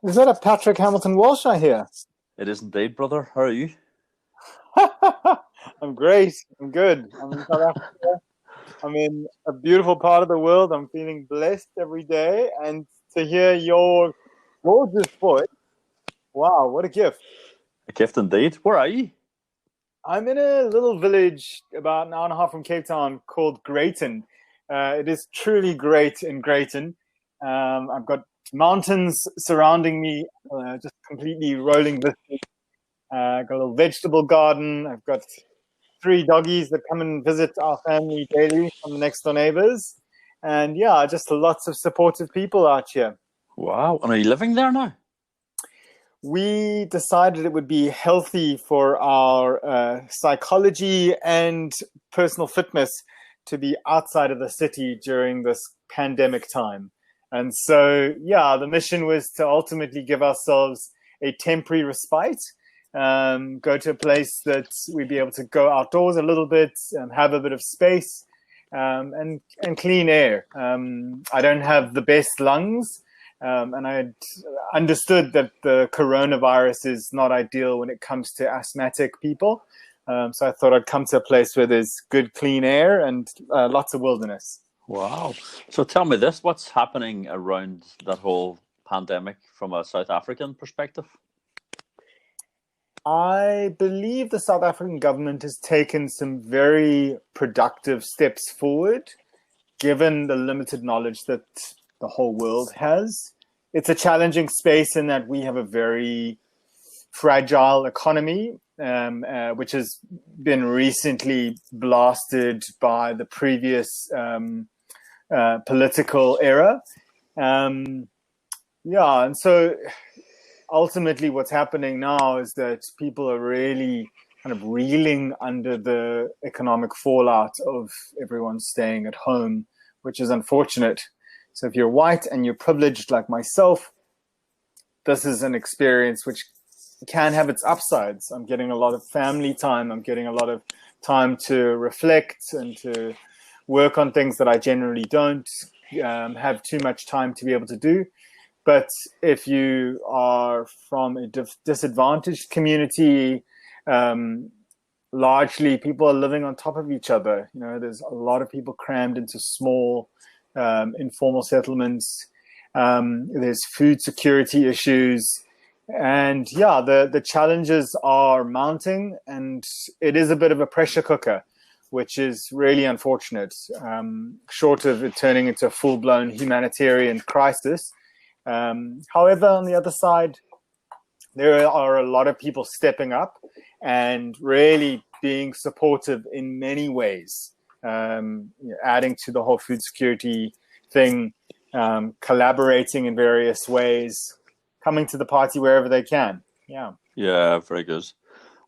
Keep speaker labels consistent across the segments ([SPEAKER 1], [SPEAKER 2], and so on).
[SPEAKER 1] Is that a Patrick Hamilton Walsh I hear?
[SPEAKER 2] It is indeed, brother. How are you?
[SPEAKER 1] I'm great. I'm good. I'm in South Africa. I'm in a beautiful part of the world. I'm feeling blessed every day. And to hear your gorgeous voice, wow, what a gift.
[SPEAKER 2] A gift indeed. Where are you?
[SPEAKER 1] I'm in a little village about an hour and a half from Cape Town called Greyton. It is truly great in Greyton. I've got mountains surrounding me, just completely rolling this. Got a little vegetable garden. I've got three doggies that come and visit our family daily from the next door neighbors. And yeah, just lots of supportive people out here.
[SPEAKER 2] Wow. And are you living there now?
[SPEAKER 1] We decided it would be healthy for our psychology and personal fitness to be outside of the city during this pandemic time. And so, yeah, the mission was to ultimately give ourselves a temporary respite, go to a place that we'd be able to go outdoors a little bit, have a bit of space, and clean air. I don't have the best lungs, and I understood that the coronavirus is not ideal when it comes to asthmatic people. So I thought I'd come to a place where there's good, clean air and lots of wilderness.
[SPEAKER 2] Wow. So tell me this, what's happening around that whole pandemic from a South African perspective?
[SPEAKER 1] I believe the South African government has taken some very productive steps forward, given the limited knowledge that the whole world has. It's a challenging space in that we have a very fragile economy, which has been recently blasted by the previous political era. Yeah, and so ultimately what's happening now is that people are really kind of reeling under the economic fallout of everyone staying at home, which is unfortunate. So if you're white and you're privileged like myself, this is an experience which can have its upsides. I'm getting a lot of family time. I'm getting a lot of time to reflect and to work on things that I generally don't have too much time to be able to do. But if you are from a disadvantaged community, largely people are living on top of each other. You know, there's a lot of people crammed into small informal settlements. There's food security issues. And yeah, the challenges are mounting, and it is a bit of a pressure cooker, which is really unfortunate. Short of it turning into a full-blown humanitarian crisis. However, on the other side, there are a lot of people stepping up and really being supportive in many ways, adding to the whole food security thing, collaborating in various ways, coming to the party wherever they can. Yeah.
[SPEAKER 2] Yeah, very good.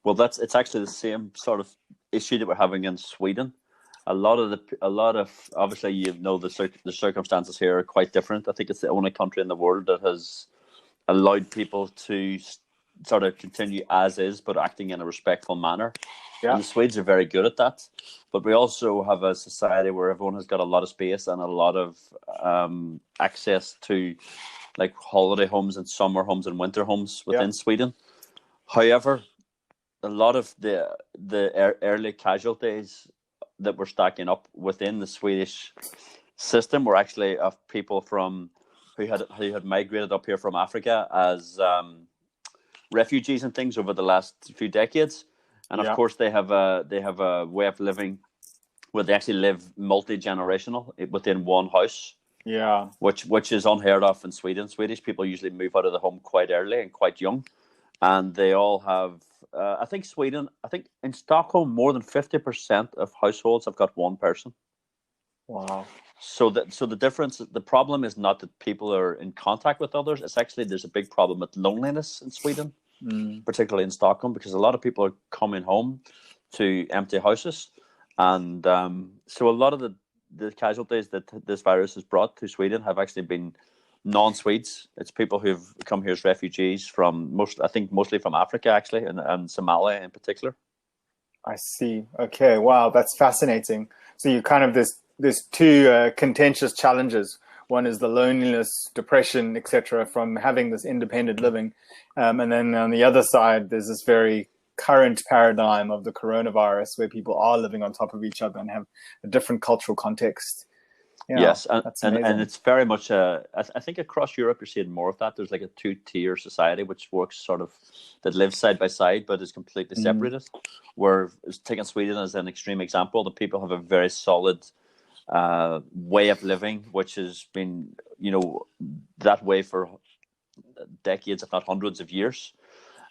[SPEAKER 2] Well, it's actually the same sort of issue that we're having in Sweden. A lot of obviously, you know, the circumstances here are quite different. I think it's the only country in the world that has allowed people to sort of continue as is, but acting in a respectful manner.
[SPEAKER 1] Yeah.
[SPEAKER 2] And the Swedes are very good at that. But we also have a society where everyone has got a lot of space and a lot of access to like holiday homes and summer homes and winter homes within Sweden. However, a lot of the early casualties that were stacking up within the Swedish system were actually of people who had migrated up here from Africa as refugees and things over the last few decades, and of course they have a way of living where they actually live multi-generational within one house.
[SPEAKER 1] Yeah,
[SPEAKER 2] which is unheard of in Sweden. Swedish people usually move out of the home quite early and quite young, and they all have. I think in Stockholm, more than 50% of households have got one person.
[SPEAKER 1] Wow.
[SPEAKER 2] So the difference, the problem is not that people are in contact with others. It's actually there's a big problem with loneliness in Sweden, particularly in Stockholm, because a lot of people are coming home to empty houses, and so a lot of the casualties that this virus has brought to Sweden have actually been non-Swedes. It's people who've come here as refugees from mostly from Africa, actually, and Somalia in particular.
[SPEAKER 1] I see. Okay. Wow, that's fascinating. So you kind of there's two contentious challenges. One is the loneliness, depression, etc., from having this independent living. And then on the other side, there's this very current paradigm of the coronavirus where people are living on top of each other and have a different cultural context. Yeah,
[SPEAKER 2] yes,
[SPEAKER 1] that's
[SPEAKER 2] and it's very much I think across Europe you're seeing more of that. There's like a two-tier society which works sort of, that lives side by side but is completely separated. Where, taking Sweden as an extreme example, the people have a very solid way of living, which has been, that way for decades, if not hundreds of years.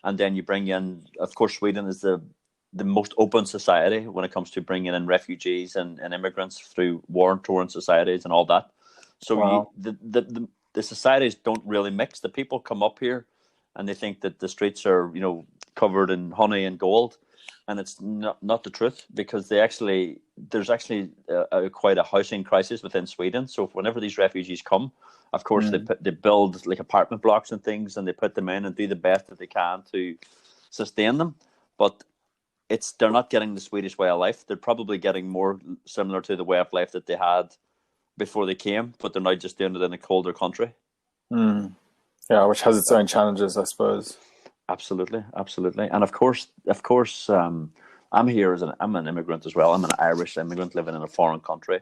[SPEAKER 2] And then you bring in, of course, Sweden is the most open society when it comes to bringing in refugees and immigrants through war-torn societies and all that. So
[SPEAKER 1] wow.
[SPEAKER 2] the societies don't really mix. The people come up here and they think that the streets are, covered in honey and gold. And it's not the truth, because there's actually quite a housing crisis within Sweden. So whenever these refugees come, of course, they build like apartment blocks and things, and they put them in and do the best that they can to sustain them. But they're not getting the Swedish way of life. They're probably getting more similar to the way of life that they had before they came, but they're now just doing it in a colder country.
[SPEAKER 1] Yeah, which has its own challenges, I suppose.
[SPEAKER 2] Absolutely, and of course, I'm here I'm an immigrant as well. I'm an Irish immigrant living in a foreign country,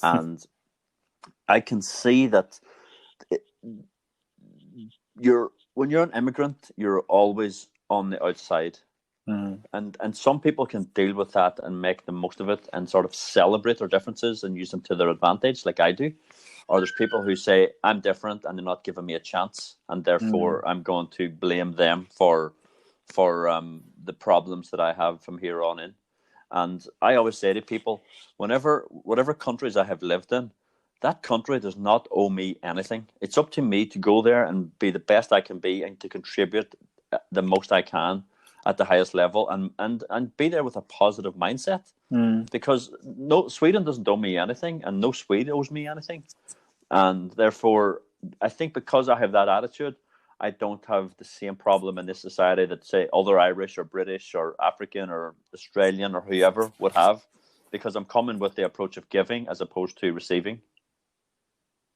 [SPEAKER 2] and I can see that when you're an immigrant, you're always on the outside, and some people can deal with that and make the most of it and sort of celebrate their differences and use them to their advantage, like I do. Or there's people who say, I'm different and they're not giving me a chance, and therefore I'm going to blame them for the problems that I have from here on in. And I always say to people, whatever countries I have lived in, that country does not owe me anything. It's up to me to go there and be the best I can be and to contribute the most I can at the highest level, and be there with a positive mindset. Because Sweden doesn't owe me anything, and no Swede owes me anything. And therefore, I think because I have that attitude, I don't have the same problem in this society that, say, other Irish or British or African or Australian or whoever would have, because I'm coming with the approach of giving as opposed to receiving.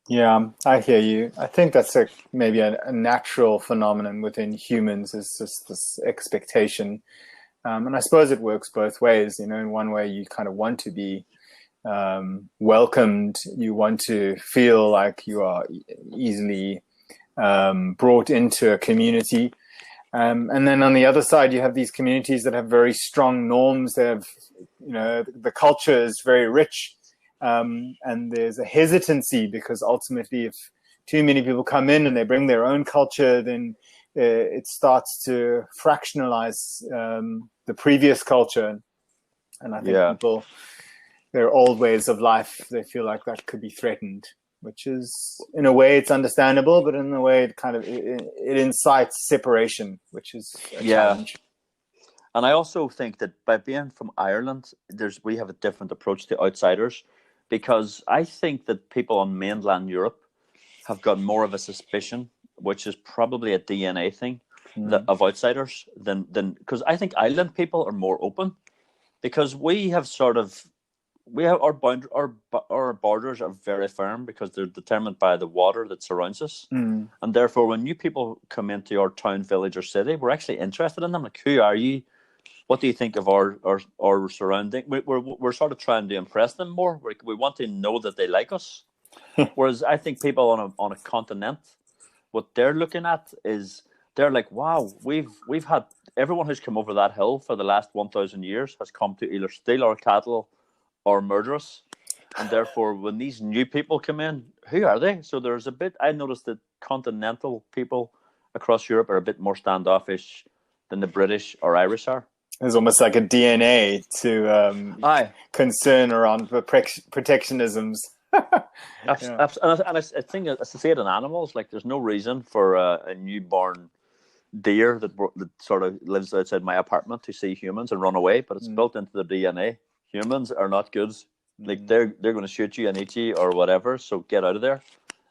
[SPEAKER 1] Yeah, I hear you. I think that's maybe a natural phenomenon within humans, is just this expectation. And I suppose it works both ways. In one way, you kind of want to be welcomed. You want to feel like you are easily brought into a community. And then on the other side, you have these communities that have very strong norms. They have, the culture is very rich. And there's a hesitancy, because ultimately, if too many people come in and they bring their own culture, then it starts to fractionalize the previous culture. And I think people, their old ways of life, they feel like that could be threatened, which is, in a way, it's understandable, but in a way, it incites separation, which is a challenge.
[SPEAKER 2] And I also think that by being from Ireland, we have a different approach to outsiders, because I think that people on mainland Europe have got more of a suspicion, which is probably a DNA thing, of outsiders than because I think island people are more open, because we have our borders are very firm because they're determined by the water that surrounds us, and therefore when new people come into our town, village, or city, we're actually interested in them. Like, who are you? What do you think of our surrounding? We're sort of trying to impress them more. We want to know that they like us. Whereas I think people on a continent, what they're looking at is, they're like, wow, we've had everyone who's come over that hill for the last 1,000 years has come to either steal our cattle or murder us. And therefore, when these new people come in, who are they? So there's I noticed that continental people across Europe are a bit more standoffish than the British or Irish are.
[SPEAKER 1] There's almost like a DNA to concern around the protectionisms.
[SPEAKER 2] And I think, as I say it in animals, like, there's no reason for a newborn deer that sort of lives outside my apartment to see humans and run away, but it's built into their DNA. Humans are not good. Like, they're going to shoot you and eat you or whatever, so get out of there.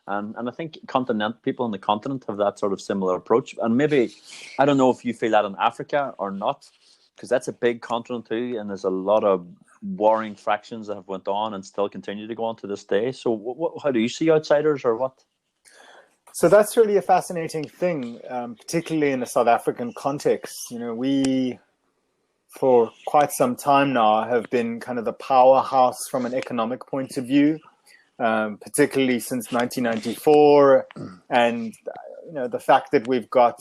[SPEAKER 2] And I think people on the continent have that sort of similar approach. And maybe, I don't know if you feel that in Africa or not, because that's a big continent too, and there's a lot of warring fractions that have went on and still continue to go on to this day. So how do you see outsiders, or what?
[SPEAKER 1] So that's really a fascinating thing, particularly in a South African context. We, for quite some time now, have been kind of the powerhouse from an economic point of view, particularly since 1994. And, the fact that we've got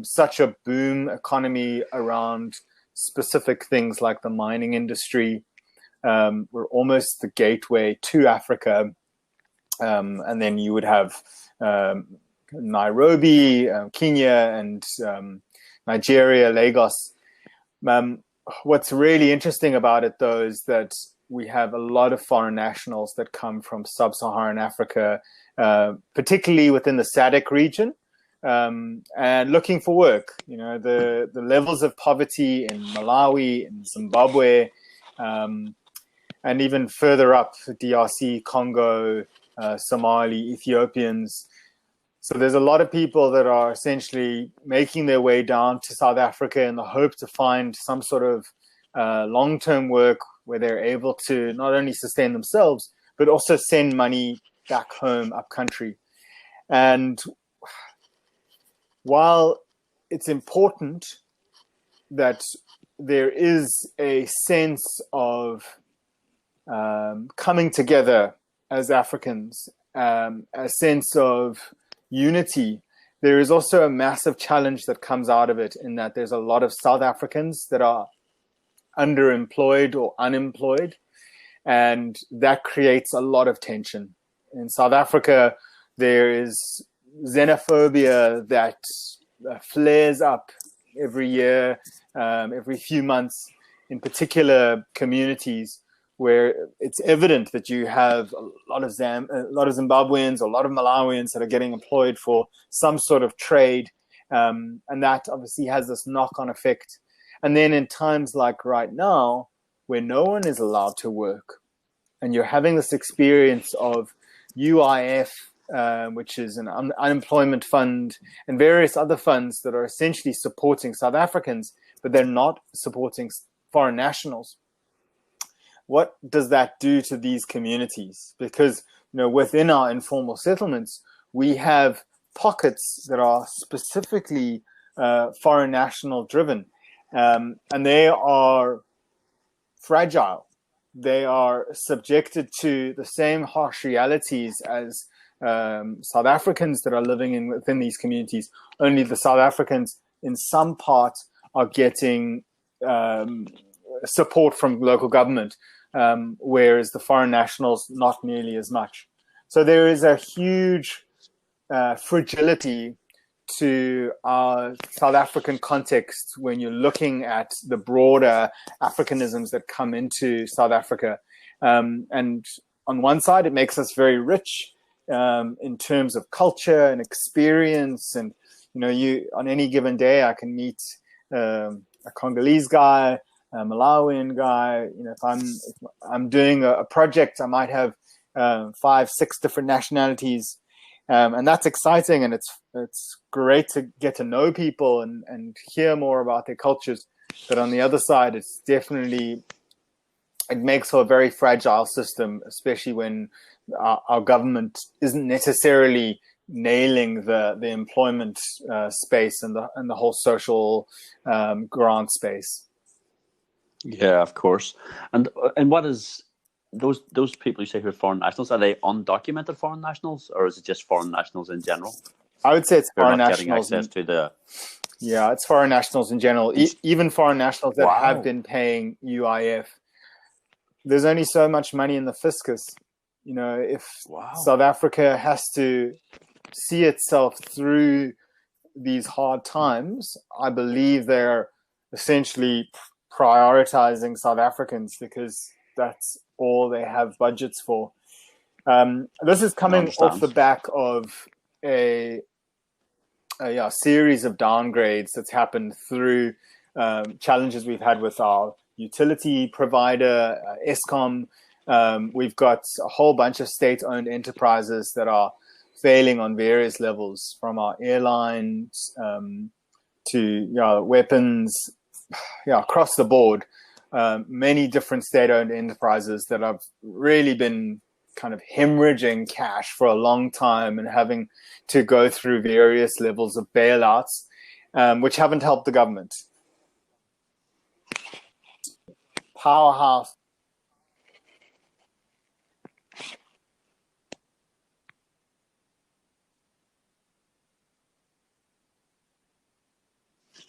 [SPEAKER 1] such a boom economy around specific things like the mining industry. We're almost the gateway to Africa. And then you would have Nairobi, Kenya, and Nigeria, Lagos. What's really interesting about it, though, is that we have a lot of foreign nationals that come from sub-Saharan Africa, particularly within the SADC region, and looking for work. The levels of poverty in Malawi, in Zimbabwe, and even further up, DRC, Congo, Somali, Ethiopians. So there's a lot of people that are essentially making their way down to South Africa in the hope to find some sort of long-term work where they're able to not only sustain themselves, but also send money back home, up country. And while it's important that there is a sense of coming together as Africans, a sense of unity, there is also a massive challenge that comes out of it, in that there's a lot of South Africans that are underemployed or unemployed, and that creates a lot of tension. In South Africa, there is xenophobia that flares up every year, every few months, in particular communities where it's evident that you have a lot of Zimbabweans, a lot of Malawians that are getting employed for some sort of trade, and that obviously has this knock-on effect. And then in times like right now, where no one is allowed to work, and you're having this experience of UIF, which is an unemployment fund, and various other funds that are essentially supporting South Africans, but they're not supporting foreign nationals. What does that do to these communities? Because, within our informal settlements, we have pockets that are specifically foreign national driven, and they are fragile. They are subjected to the same harsh realities as South Africans that are living within these communities. Only the South Africans, in some part, are getting support from local government, whereas the foreign nationals, not nearly as much. So there is a huge fragility to our South African context when you're looking at the broader Africanisms that come into South Africa. And on one side, it makes us very rich in terms of culture and experience. And, on any given day, I can meet a Congolese guy, a Malawian guy. If I'm doing a project, I might have 5, 6 different nationalities. And that's exciting, and it's great to get to know people and hear more about their cultures. But on the other side, it makes for a very fragile system, especially when our government isn't necessarily nailing the employment space and the whole social grant space.
[SPEAKER 2] Yeah, of course. And what is those people you say who are foreign nationals? Are they undocumented foreign nationals, or is it just foreign nationals in general?
[SPEAKER 1] I would say it's foreign nationals.
[SPEAKER 2] Getting access to the.
[SPEAKER 1] Yeah, it's foreign nationals in general. Even foreign nationals that have been paying UIF. There's only so much money in the fiscus. If South Africa has to see itself through these hard times, I believe they're essentially prioritizing South Africans because that's all they have budgets for. This is coming off the back of a series of downgrades that's happened through challenges we've had with our utility provider, Eskom. We've got a whole bunch of state-owned enterprises that are failing on various levels, from our airlines to weapons, across the board. many different state-owned enterprises that have really been kind of hemorrhaging cash for a long time and having to go through various levels of bailouts, which haven't helped the government. Powerhouse.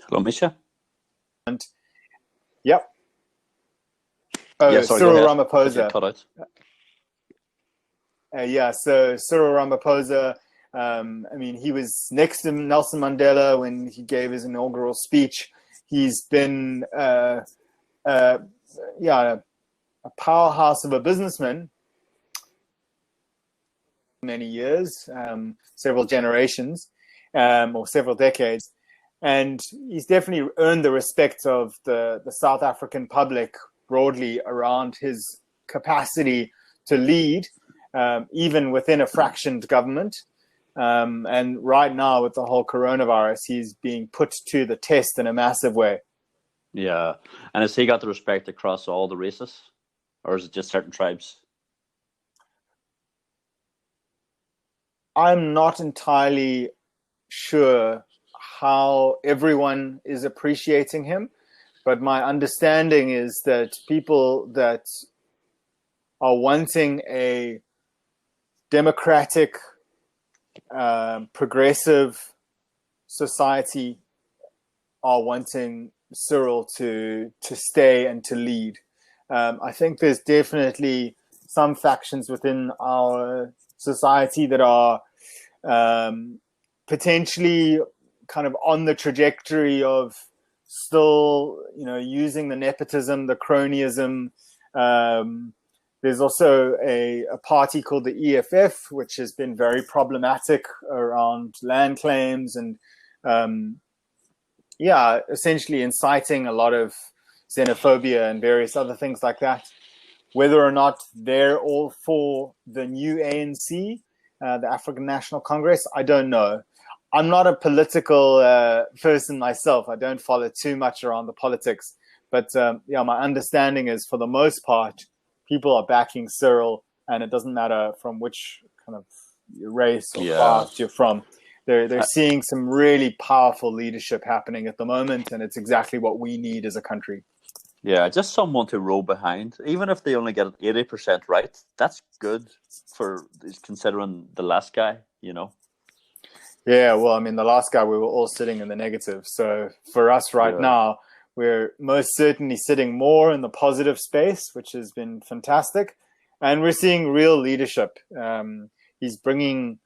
[SPEAKER 2] Hello, Misha.
[SPEAKER 1] Yep. Oh,
[SPEAKER 2] yeah, sorry,
[SPEAKER 1] Cyril
[SPEAKER 2] go ahead.
[SPEAKER 1] Ramaphosa.
[SPEAKER 2] Cut out.
[SPEAKER 1] So Cyril Ramaphosa, I mean, he was next to Nelson Mandela when he gave his inaugural speech. He's been, a powerhouse of a businessman many years, several generations, or several decades. And he's definitely earned the respect of the South African public broadly around his capacity to lead, even within a fractioned government. And right now, with the whole coronavirus, he's being put to the test in a massive way.
[SPEAKER 2] Yeah. And has he got the respect across all the races? Or is it just certain tribes?
[SPEAKER 1] I'm not entirely sure how everyone is appreciating him, but my understanding is that people that are wanting a democratic, progressive society are wanting Cyril to stay and to lead. I think there's definitely some factions within our society that are potentially kind of on the trajectory of still, using the nepotism, the cronyism. There's also a party called the EFF, which has been very problematic around land claims and, essentially inciting a lot of xenophobia and various other things like that. Whether or not they're all for the new ANC, the African National Congress, I don't know. I'm not a political person myself. I don't follow too much around the politics. But my understanding is, for the most part, people are backing Cyril, and it doesn't matter from which kind of race or class you're from. They're seeing some really powerful leadership happening at the moment, and it's exactly what we need as a country.
[SPEAKER 2] Yeah, just someone to row behind. Even if they only get 80% right, that's good for considering the last guy,
[SPEAKER 1] Yeah, well, I mean, the last guy, we were all sitting in the negative. So for us now, we're most certainly sitting more in the positive space, which has been fantastic. And we're seeing real leadership. He's bringing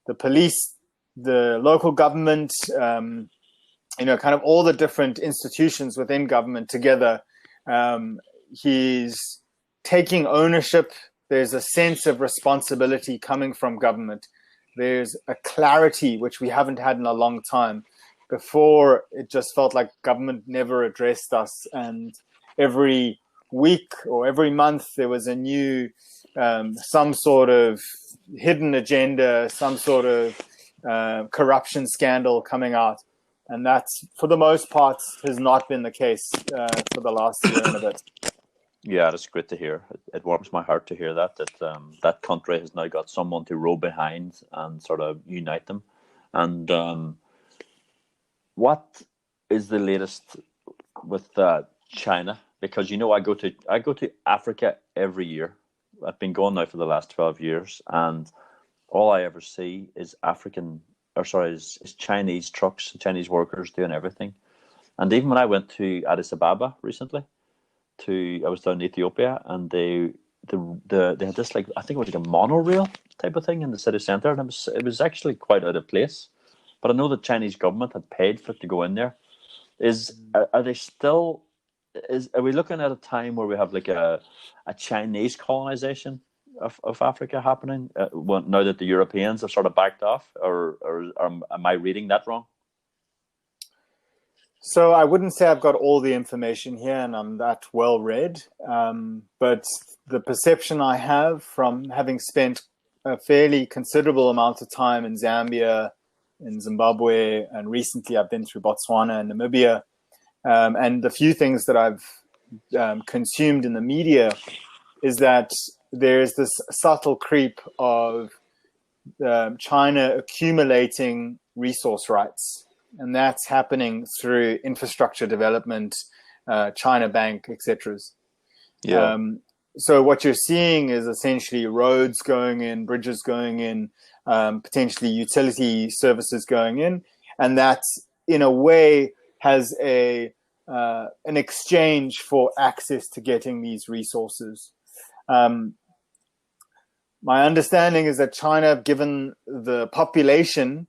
[SPEAKER 1] the police, the local government, kind of all the different institutions within government together. He's taking ownership. There's a sense of responsibility coming from government. There's a clarity which we haven't had in a long time. Before, it just felt like government never addressed us, and every week or every month there was a new, some sort of hidden agenda, some sort of corruption scandal coming out. And that's, for the most part, has not been the case for the last year and a bit.
[SPEAKER 2] Yeah, that's great to hear. It warms my heart to hear that that country has now got someone to row behind and sort of unite them. And what is the latest with China? Because I go to Africa every year. I've been going now for the last 12 years, and all I ever see is is Chinese trucks, Chinese workers doing everything. And even when I went to Addis Ababa recently, I was down in Ethiopia, and they had this, like, I think it was like a monorail type of thing in the city centre, and it was actually quite out of place. But I know the Chinese government had paid for it to go in there. Are they still? Are we looking at a time where we have like a Chinese colonization of Africa happening? Now that the Europeans have sort of backed off, or am I reading that wrong?
[SPEAKER 1] So I wouldn't say I've got all the information here and I'm that well read, but the perception I have from having spent a fairly considerable amount of time in Zambia, in Zimbabwe, and recently I've been through Botswana and Namibia, and the few things that I've consumed in the media is that there's this subtle creep of China accumulating resource rights, and that's happening through infrastructure development, China Bank, etc.
[SPEAKER 2] Yeah.
[SPEAKER 1] So what you're seeing is essentially roads going in, bridges going in, potentially utility services going in, and that in a way has an exchange for access to getting these resources. My understanding is that China, given the population,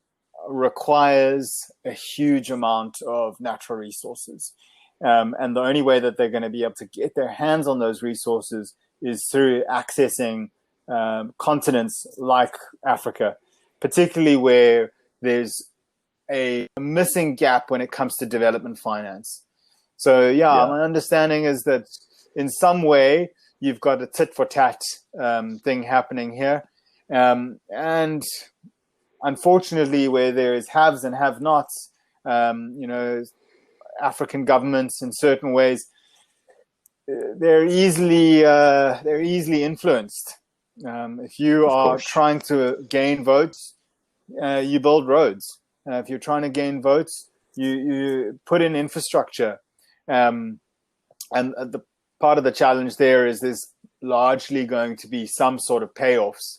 [SPEAKER 1] requires a huge amount of natural resources. And the only way that they're going to be able to get their hands on those resources is through accessing continents like Africa, particularly where there's a missing gap when it comes to development finance. So, my understanding is that in some way, you've got a tit for tat thing happening here. And unfortunately, where there is haves and have nots, African governments in certain ways, they're easily influenced. If you are trying to gain votes, you build roads. If you're trying to gain votes, you put in infrastructure. And the part of the challenge there is there's largely going to be some sort of payoffs.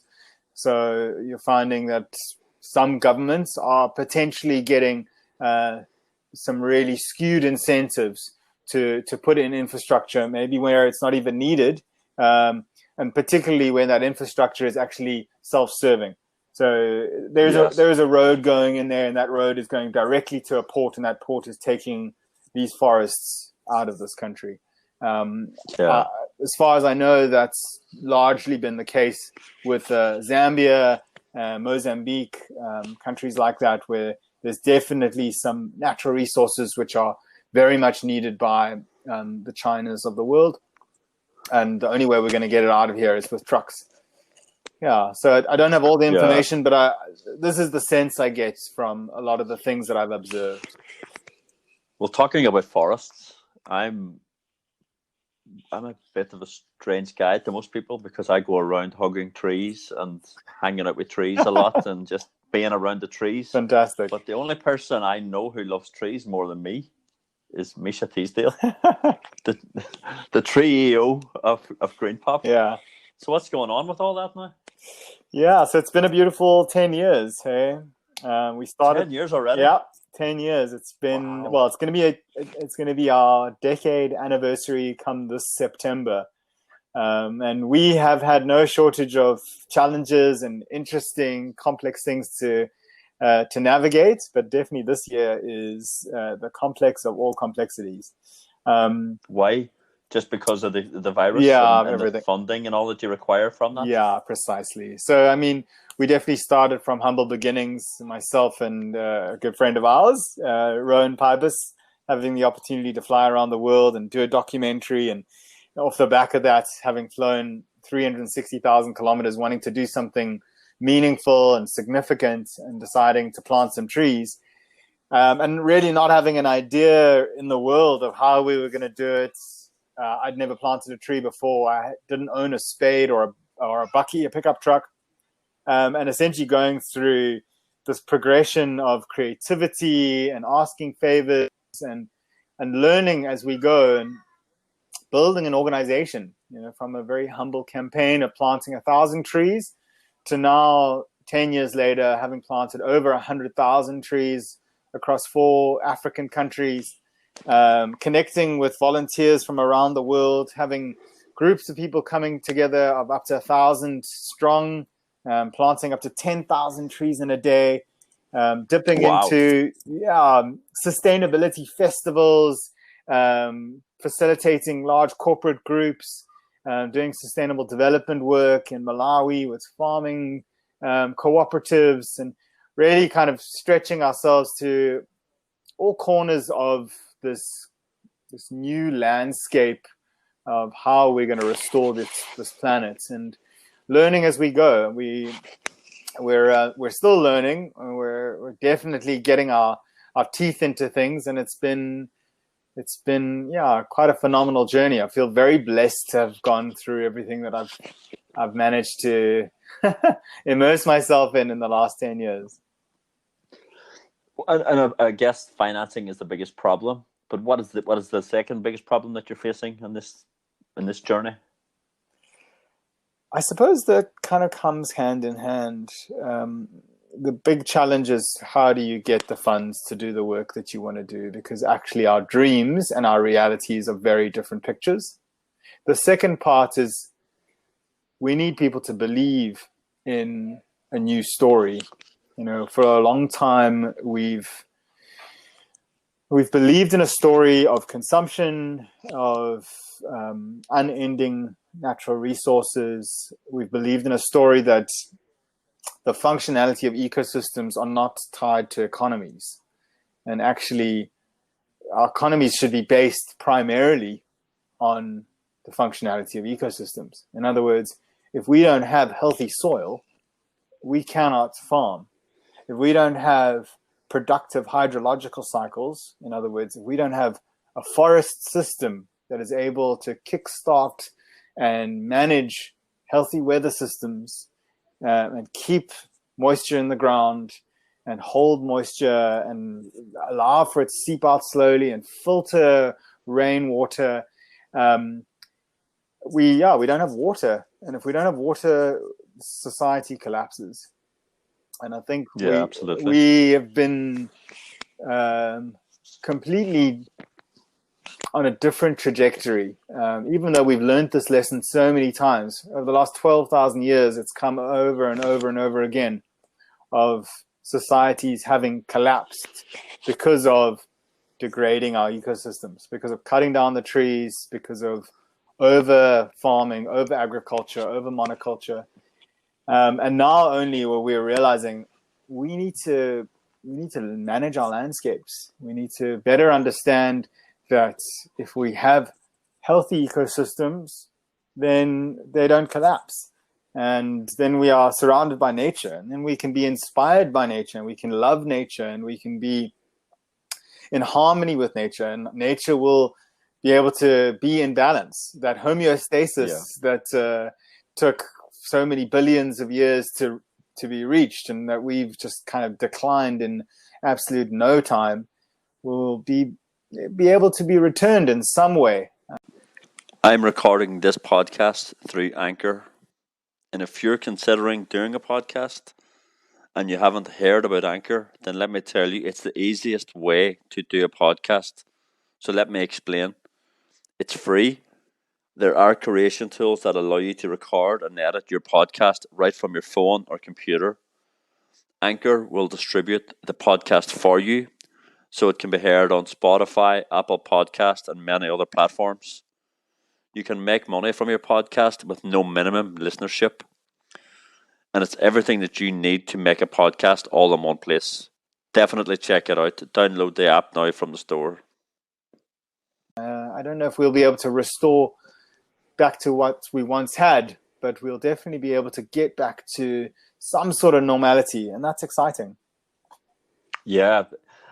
[SPEAKER 1] So you're finding that some governments are potentially getting some really skewed incentives to put in infrastructure, maybe where it's not even needed, and particularly when that infrastructure is actually self-serving. So there's a road going in there, and that road is going directly to a port, and that port is taking these forests out of this country. As far as I know, that's largely been the case with Zambia, Mozambique, countries like that, where there's definitely some natural resources which are very much needed by the Chinas of the world. And the only way we're going to get it out of here is with trucks. Yeah, so I don't have all the information, but this is the sense I get from a lot of the things that I've observed.
[SPEAKER 2] Well, talking about forests, I'm a bit of a strange guy to most people because I go around hugging trees and hanging out with trees a lot and just being around the trees.
[SPEAKER 1] Fantastic.
[SPEAKER 2] But the only person I know who loves trees more than me is Misha Teasdale, the tree EO of Greenpop.
[SPEAKER 1] Yeah.
[SPEAKER 2] So what's going on with all that now?
[SPEAKER 1] Yeah, so it's been a beautiful 10 years, hey? We started
[SPEAKER 2] 10 years already?
[SPEAKER 1] Yeah, 10 years. It's been, wow. Well, it's going to be our decade anniversary come this September. And we have had no shortage of challenges and interesting, complex things to navigate, but definitely this year is the complex of all complexities.
[SPEAKER 2] Why? Just because of the virus and the funding and all that you require from that?
[SPEAKER 1] Yeah, precisely. So, I mean, we definitely started from humble beginnings, myself and a good friend of ours, Rowan Pybus, having the opportunity to fly around the world and do a documentary. And off the back of that, having flown 360,000 kilometers, wanting to do something meaningful and significant and deciding to plant some trees. And really not having an idea in the world of how we were going to do it. I'd never planted a tree before. I didn't own a spade or a bucky, a pickup truck. And essentially going through this progression of creativity and asking favors and learning as we go and building an organization, from a very humble campaign of planting 1,000 trees to now 10 years later, having planted over 100,000 trees across 4 African countries. Connecting with volunteers from around the world, having groups of people coming together of up to 1,000 strong, planting up to 10,000 trees in a day, dipping into sustainability festivals, facilitating large corporate groups, doing sustainable development work in Malawi with farming cooperatives, and really kind of stretching ourselves to all corners of this new landscape of how we're going to restore this planet, and learning as we go. We're still learning. We're definitely getting our teeth into things, and it's been it's been quite a phenomenal journey. I feel very blessed to have gone through everything that I've managed to immerse myself in the last 10 years.
[SPEAKER 2] And I guess financing is the biggest problem. But what is the second biggest problem that you're facing in this journey?
[SPEAKER 1] I suppose that kind of comes hand in hand. The big challenge is, how do you get the funds to do the work that you want to do? Because actually our dreams and our realities are very different pictures. The second part is, we need people to believe in a new story. For a long time, we've believed in a story of consumption, of unending natural resources. We've believed in a story that the functionality of ecosystems are not tied to economies. And actually, our economies should be based primarily on the functionality of ecosystems. In other words, if we don't have healthy soil, we cannot farm. If we don't have productive hydrological cycles, in other words, if we don't have a forest system that is able to kickstart and manage healthy weather systems, and keep moisture in the ground and hold moisture and allow for it to seep out slowly and filter rainwater, we don't have water. And if we don't have water, society collapses. And I think we have been completely on a different trajectory. Even though we've learned this lesson so many times, over the last 12,000 years, it's come over and over and over again, of societies having collapsed because of degrading our ecosystems, because of cutting down the trees, because of over farming, over agriculture, over monoculture. And now only were we realizing we need to manage our landscapes. We need to better understand that if we have healthy ecosystems, then they don't collapse. And then we are surrounded by nature, and then we can be inspired by nature, and we can love nature, and we can be in harmony with nature, and nature will be able to be in balance. That homeostasis that took so many billions of years to be reached, and that we've just kind of declined in absolute no time, will be able to be returned in some way.
[SPEAKER 2] I'm recording this podcast through Anchor. And if you're considering doing a podcast and you haven't heard about Anchor, then let me tell you, it's the easiest way to do a podcast. So let me explain. It's free. There are creation tools that allow you to record and edit your podcast right from your phone or computer. Anchor will distribute the podcast for you, so it can be heard on Spotify, Apple Podcasts, and many other platforms. You can make money from your podcast with no minimum listenership. And it's everything that you need to make a podcast all in one place. Definitely check it out. Download the app now from the store.
[SPEAKER 1] I don't know if we'll be able to restore back to what we once had, but we'll definitely be able to get back to some sort of normality, and that's exciting.
[SPEAKER 2] Yeah,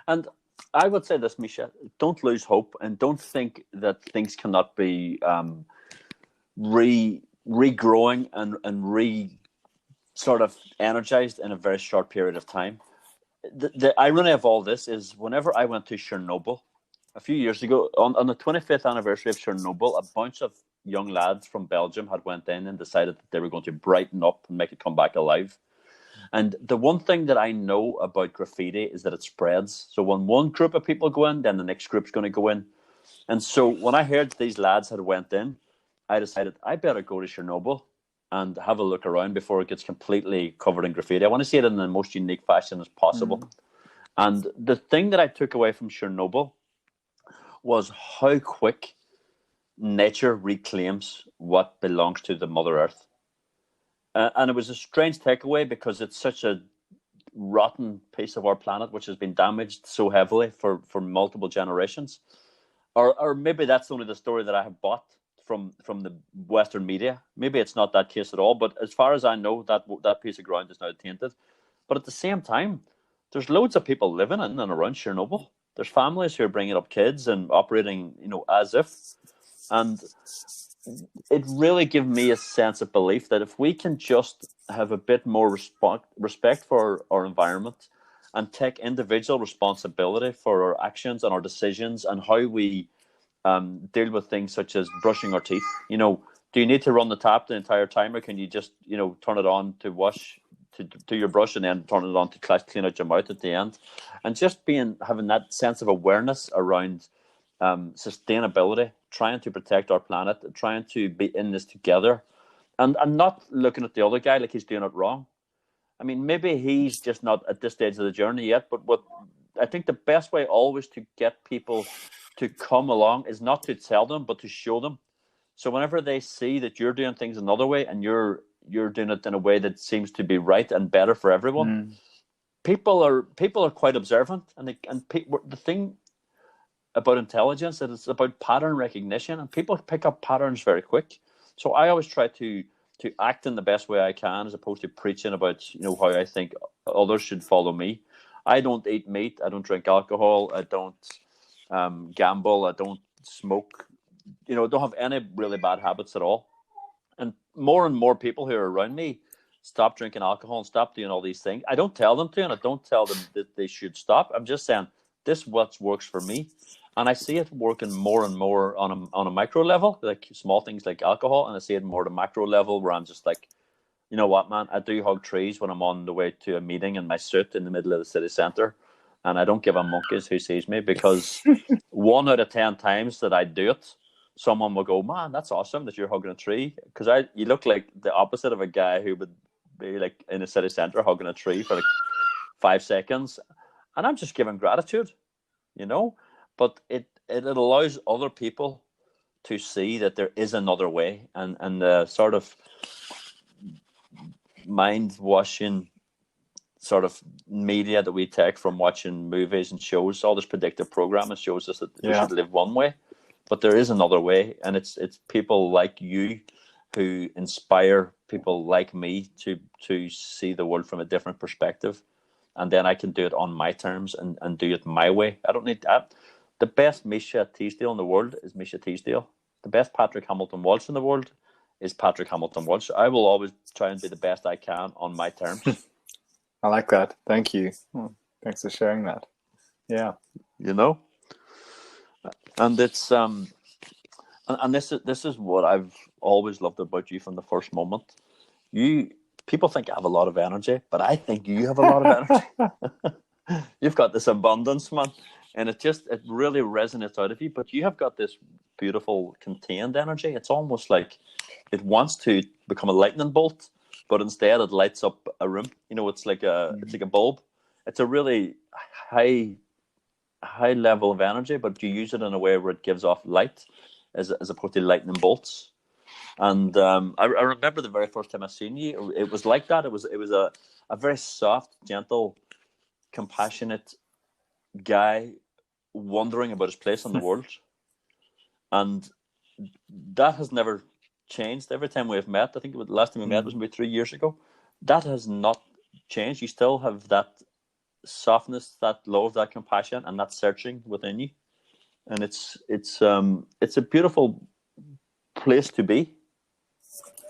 [SPEAKER 2] and I would say this, Misha, don't lose hope, and don't think that things cannot be regrowing and sort of energized in a very short period of time. The irony of all this is, whenever I went to Chernobyl a few years ago, on the 25th anniversary of Chernobyl, a bunch of young lads from Belgium had went in and decided that they were going to brighten up and make it come back alive. And the one thing that I know about graffiti is that it spreads. So when one group of people go in, then the next group's going to go in. And so when I heard these lads had went in, I decided I better go to Chernobyl and have a look around before it gets completely covered in graffiti. I want to see it in the most unique fashion as possible. And the thing that I took away from Chernobyl was how quick nature reclaims what belongs to the Mother Earth. And it was a strange takeaway, because it's such a rotten piece of our planet which has been damaged so heavily for multiple generations. Or maybe that's only the story that I have bought from the Western media. Maybe it's not that case at all, but as far as I know, that piece of ground is now tainted. But at the same time, there's loads of people living in and around Chernobyl. There's families who are bringing up kids and operating, as if. And it really gives me a sense of belief that if we can just have a bit more respect for our environment and take individual responsibility for our actions and our decisions and how we deal with things such as brushing our teeth. Do you need to run the tap the entire time, or can you just, turn it on to wash, to your brush, and then turn it on to clean out your mouth at the end? And just having that sense of awareness around sustainability, trying to protect our planet, trying to be in this together, and not looking at the other guy like he's doing it wrong. I mean, maybe he's just not at this stage of the journey yet, but what I think the best way always to get people to come along is not to tell them, but to show them. So whenever they see that you're doing things another way and you're doing it in a way that seems to be right and better for everyone, people are quite observant, and the thing about intelligence is it's about pattern recognition, and people pick up patterns very quick. So I always try to act in the best way I can, as opposed to preaching about how I think others should follow me. I don't eat meat. I don't drink alcohol. I don't gamble. I don't smoke. Don't have any really bad habits at all. And more people who are around me stop drinking alcohol and stop doing all these things. I don't tell them to, and I don't tell them that they should stop. I'm just saying this what works for me. And I see it working more and more on a micro level, like small things like alcohol, and I see it more at a macro level where I'm just like, you know what, man, I do hug trees when I'm on the way to a meeting in my suit in the middle of the city centre, and I don't give a monkeys who sees me, because 1 out of 10 times that I do it, someone will go, man, that's awesome that you're hugging a tree, because you look like the opposite of a guy who would be like in a city centre hugging a tree for like 5 seconds, and I'm just giving gratitude, But it allows other people to see that there is another way, and the sort of mind-washing sort of media that we take from watching movies and shows, all this predictive programming shows us that we should live one way, but there is another way, and it's people like you who inspire people like me to see the world from a different perspective, and then I can do it on my terms and do it my way. I don't need that. The best Misha Teasdale in the world is Misha Teasdale. The best Patrick Hamilton Walsh in the world is Patrick Hamilton Walsh. I will always try and be the best I can on my terms.
[SPEAKER 1] I like that. Thank you. Thanks for sharing that. Yeah.
[SPEAKER 2] And it's and this is what I've always loved about you from the first moment. People think I have a lot of energy, but I think you have a lot of energy. You've got this abundance, man. And it really resonates out of you. But you have got this beautiful contained energy. It's almost like it wants to become a lightning bolt, but instead it lights up a room. It's like a bulb. It's a really high level of energy, but you use it in a way where it gives off light, as opposed to lightning bolts. And I remember the very first time I seen you, it was like that. It was a very soft, gentle, compassionate guy wondering about his place in the world, and that has never changed. Every time we've met, I think the last time we met was maybe 3 years ago. That has not changed. You still have that softness, that love, that compassion, and that searching within you, and it's a beautiful place to be.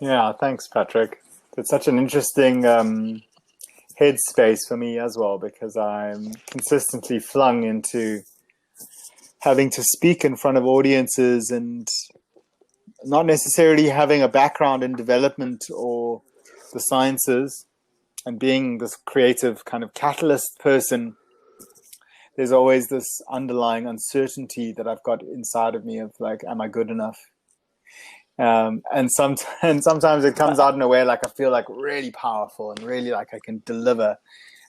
[SPEAKER 1] Yeah, thanks, Patrick. It's such an interesting headspace for me as well, because I'm consistently flung into having to speak in front of audiences and not necessarily having a background in development or the sciences, and being this creative kind of catalyst person. There's always this underlying uncertainty that I've got inside of me of like, am I good enough? And sometimes it comes out in a way like I feel like really powerful and really like I can deliver,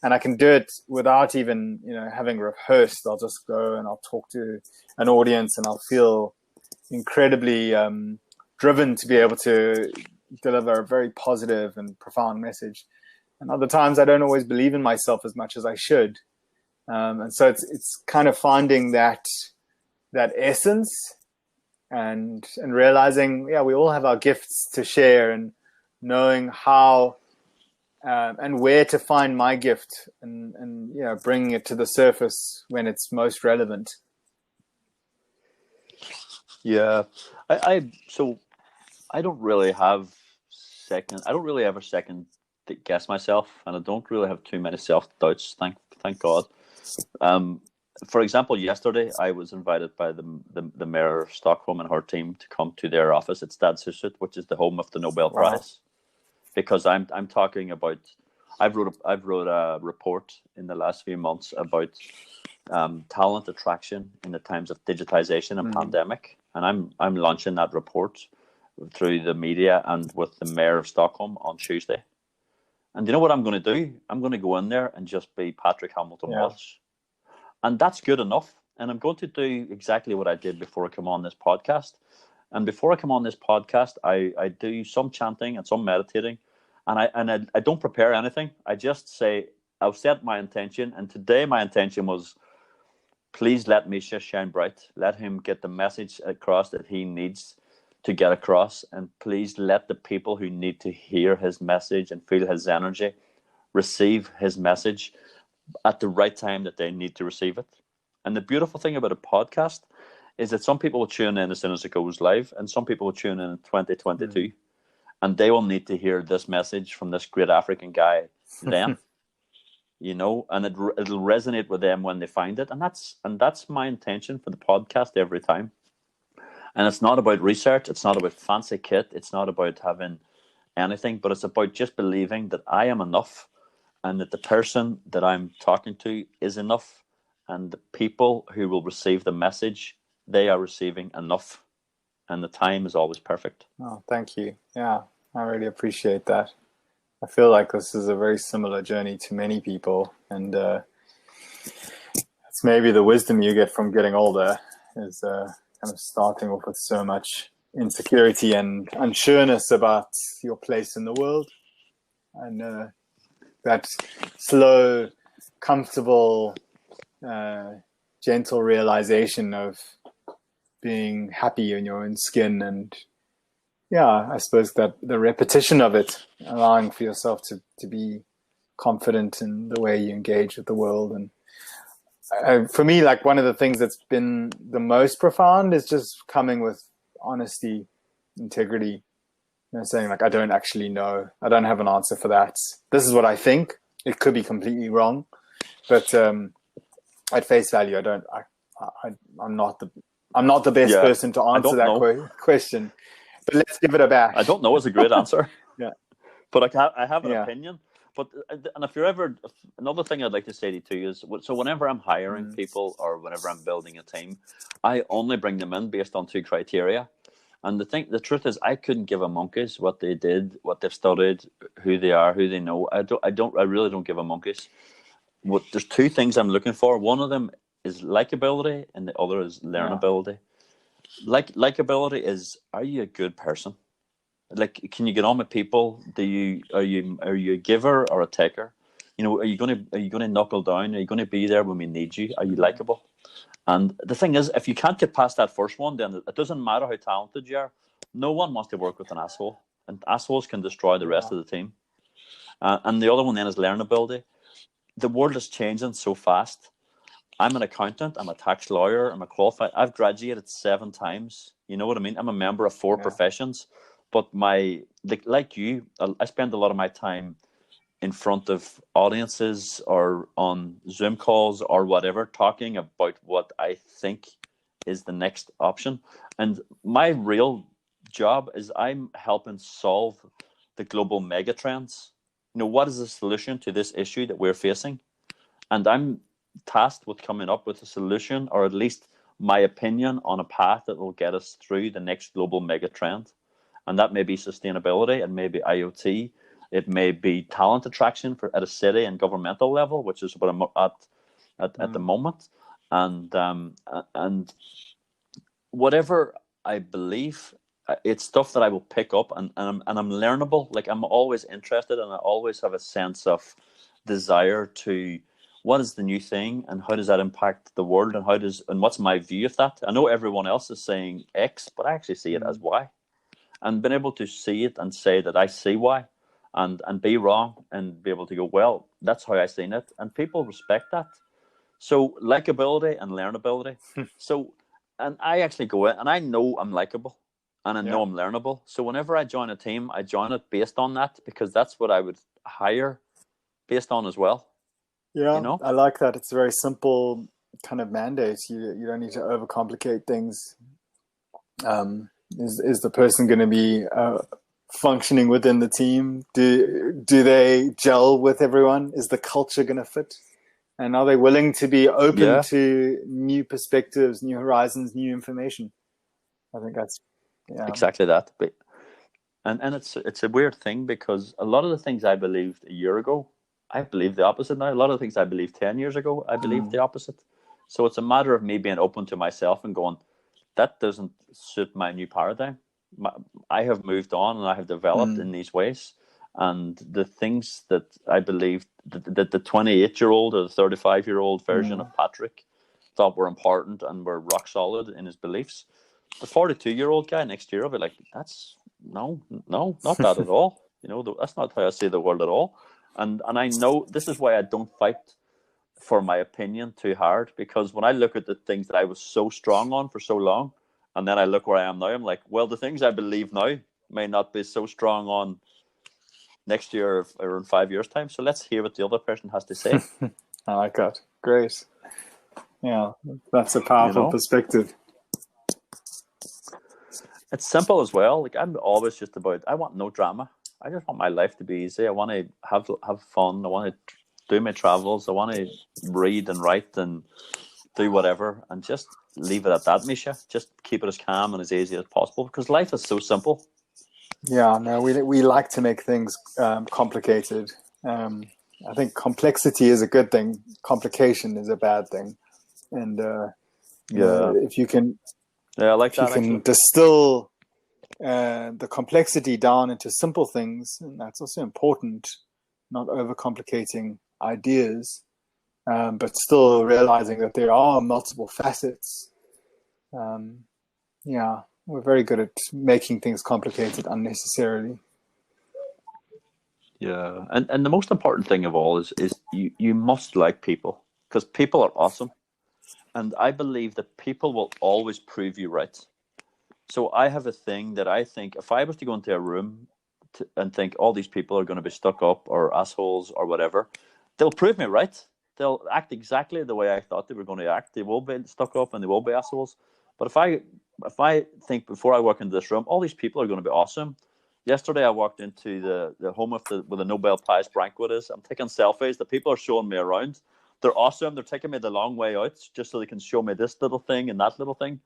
[SPEAKER 1] and I can do it without even having rehearsed. I'll just go and I'll talk to an audience and I'll feel incredibly driven to be able to deliver a very positive and profound message. And other times I don't always believe in myself as much as I should, and so it's kind of finding that essence. And realizing, we all have our gifts to share, and knowing how and where to find my gift, and bringing it to the surface when it's most relevant.
[SPEAKER 2] Yeah, so I don't really have I don't really ever second guess myself, and I don't really have too many self doubts. Thank God. For example, yesterday I was invited by the mayor of Stockholm and her team to come to their office at Stadshuset, which is the home of the Nobel Prize, because I'm talking about. I've wrote a report in the last few months about talent attraction in the times of digitization and pandemic, and I'm launching that report through the media and with the mayor of Stockholm on Tuesday. And you know what I'm going to do? I'm going to go in there and just be Patrick Hamilton Walsh. And that's good enough. And I'm going to do exactly what I did before I come on this podcast. And before I come on this podcast, I do some chanting and some meditating. And I don't prepare anything. I just say, I've set my intention. And today my intention was, please let Misha shine bright. Let him get the message across that he needs to get across. And please let the people who need to hear his message and feel his energy receive his message at the right time that they need to receive it. And the beautiful thing about a podcast is that some people will tune in as soon as it goes live, and some people will tune in 2022, and they will need to hear this message from this great African guy then. And it'll resonate with them when they find it, and that's my intention for the podcast every time. And it's not about research, it's not about fancy kit, it's not about having anything, but it's about just believing that I am enough, and that the person that I'm talking to is enough, and the people who will receive the message, they are receiving enough, and the time is always perfect.
[SPEAKER 1] Oh, thank you. Yeah, I really appreciate that. I feel like this is a very similar journey to many people, and it's maybe the wisdom you get from getting older is kind of starting off with so much insecurity and unsureness about your place in the world, and that slow, comfortable, gentle realization of being happy in your own skin, and I suppose that the repetition of it, allowing for yourself to be confident in the way you engage with the world. And for me, like, one of the things that's been the most profound is just coming with honesty, integrity, saying, like, I don't actually know. I don't have an answer for that. This is what I think. It could be completely wrong, but at face value, I'm not the best person to answer that question. But let's give it a bash.
[SPEAKER 2] I don't know is a great answer.
[SPEAKER 1] Yeah,
[SPEAKER 2] but I have an opinion. But and if you're ever, another thing I'd like to say to you too is, so whenever I'm hiring people or whenever I'm building a team, I only bring them in based on 2 criteria. And the truth is, I couldn't give a monkeys what they did, what they've studied, who they are, who they know. I really don't give a monkeys. There's 2 things I'm looking for. One of them is likability, and the other is learnability. Likability is, are you a good person? Like, can you get on with people? Are you a giver or a taker? Are you gonna knuckle down? Are you gonna be there when we need you? Are you likable? And the thing is, if you can't get past that first one, then it doesn't matter how talented you are. No one wants to work with an asshole, and assholes can destroy the rest of the team. And the other one then is learnability. The world is changing so fast. I'm an accountant, I'm a tax lawyer, I'm a qualified. I've graduated 7 times. You know what I mean? I'm a member of 4 professions. But like you, I spend a lot of my time in front of audiences or on Zoom calls or whatever, talking about what I think is the next option. And my real job is I'm helping solve the global megatrends. What is the solution to this issue that we're facing? And I'm tasked with coming up with a solution, or at least my opinion on a path that will get us through the next global megatrend. And that may be sustainability, it may be IoT, it may be talent attraction at a city and governmental level, which is what I'm at the moment. And whatever I believe, it's stuff that I will pick up, and I'm learnable. Like, I'm always interested, and I always have a sense of desire to, what is the new thing, and how does that impact the world, and what's my view of that? I know everyone else is saying X, but I actually see it as Y. And being able to see it and say that I see why, and be wrong and be able to go, well, that's how I seen it, and people respect that. So likability and learnability. So, and I actually go in and I know I'm likable and I know I'm learnable. So whenever I join a team, I join it based on that, because that's what I would hire based on as well.
[SPEAKER 1] Yeah,
[SPEAKER 2] You know?
[SPEAKER 1] I like that. It's a very simple kind of mandate. You don't need to overcomplicate things. Is the person going to be functioning within the team? Do they gel with everyone? Is the culture going to fit? And are they willing to be open to new perspectives, new horizons, new information? I think that's
[SPEAKER 2] exactly that. But and it's a weird thing, because a lot of the things I believed a year ago, I believe the opposite now. A lot of the things I believed 10 years ago, I believe the opposite. So it's a matter of me being open to myself and going, that doesn't suit my new paradigm. I have moved on and I have developed in these ways. And the things that I believed that the 28-year-old or the 35-year-old version of Patrick thought were important and were rock solid in his beliefs, the 42-year-old guy next year will be like, that's no, not that at all. You know, that's not how I see the world at all. And I know this is why I don't fight for my opinion too hard, because when I look at the things that I was so strong on for so long, and then I look where I am now, I'm like, well, the things I believe now may not be so strong on next year or in 5 years' time. So let's hear what the other person has to say.
[SPEAKER 1] I like that. Great. Yeah, that's a powerful perspective.
[SPEAKER 2] It's simple as well. Like, I'm always just about, I want no drama. I just want my life to be easy. I want to have fun. I want to do my travels. I want to read and write and do whatever, and just leave it at that, Misha. Just keep it as calm and as easy as possible, because life is so simple.
[SPEAKER 1] Yeah, no, we like to make things complicated. I think complexity is a good thing. Complication is a bad thing. And if you can,
[SPEAKER 2] I like that.
[SPEAKER 1] If you can
[SPEAKER 2] actually
[SPEAKER 1] distill the complexity down into simple things, and that's also important. Not overcomplicating ideas, but still realizing that there are multiple facets. We're very good at making things complicated unnecessarily.
[SPEAKER 2] Yeah, and the most important thing of all is you must like people, because people are awesome, and I believe that people will always prove you right. So I have a thing that I think, if I was to go into a room and think all these people are going to be stuck up or assholes or whatever, they'll prove me right. They'll act exactly the way I thought they were going to act. They will be stuck up and they will be assholes. But if I think before I walk into this room, all these people are going to be awesome. Yesterday I walked into the home of where the Nobel Prize banquet is. I'm taking selfies. The people are showing me around. They're awesome. They're taking me the long way out just so they can show me this little thing and that little thing.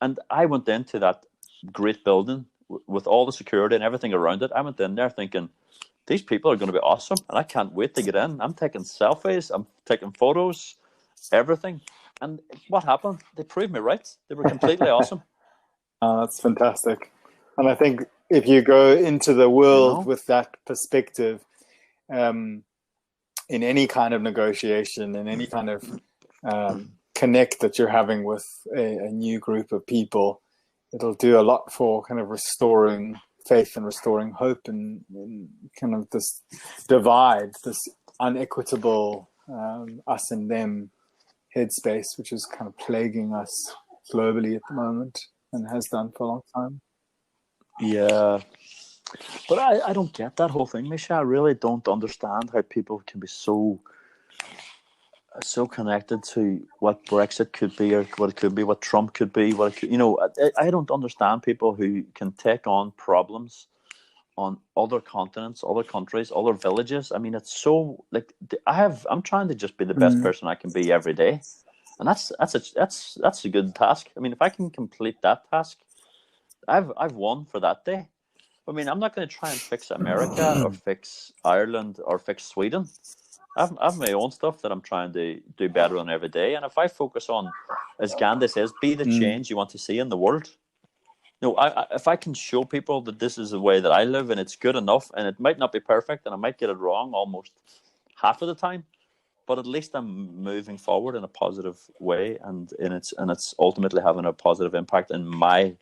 [SPEAKER 2] And I went into that great building with all the security and everything around it. I went in there thinking, these people are going to be awesome, and I can't wait to get in. I'm taking selfies. I'm taking photos, everything. And what happened? They proved me right. They were completely awesome.
[SPEAKER 1] That's fantastic. And I think if you go into the world with that perspective, in any kind of negotiation, in any kind of connect that you're having with a new group of people, it'll do a lot for kind of restoring faith and restoring hope and kind of this divide, this unequitable us and them headspace, which is kind of plaguing us globally at the moment and has done for a long time.
[SPEAKER 2] Yeah. But I don't get that whole thing, Misha. I really don't understand how people can be so connected to what Brexit could be, or what it could be, what Trump could be, what it could, I don't understand people who can take on problems on other continents, other countries, other villages. I mean, it's so like I'm trying to just be the best person I can be every day, and that's a good task. I mean, if I can complete that task, I've won for that day. I mean, I'm not going to try and fix America or fix Ireland or fix Sweden. I've my own stuff that I'm trying to do better on every day. And if I focus on, as Gandhi says, be the change you want to see in the world. If I can show people that this is the way that I live and it's good enough, and it might not be perfect and I might get it wrong almost half of the time, but at least I'm moving forward in a positive way, and it's ultimately having a positive impact in my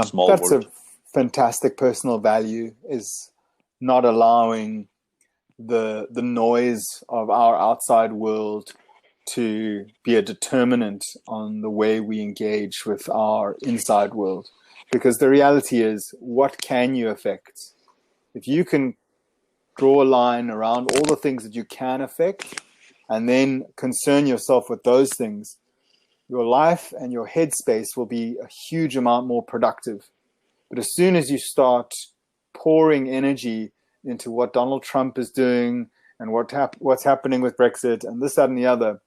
[SPEAKER 2] small
[SPEAKER 1] that's
[SPEAKER 2] world.
[SPEAKER 1] A fantastic personal value is not allowing the noise of our outside world to be a determinant on the way we engage with our inside world. Because the reality is, what can you affect? If you can draw a line around all the things that you can affect and then concern yourself with those things, your life and your headspace will be a huge amount more productive. But as soon as you start pouring energy into what Donald Trump is doing and what's happening with Brexit and this, that, and the other,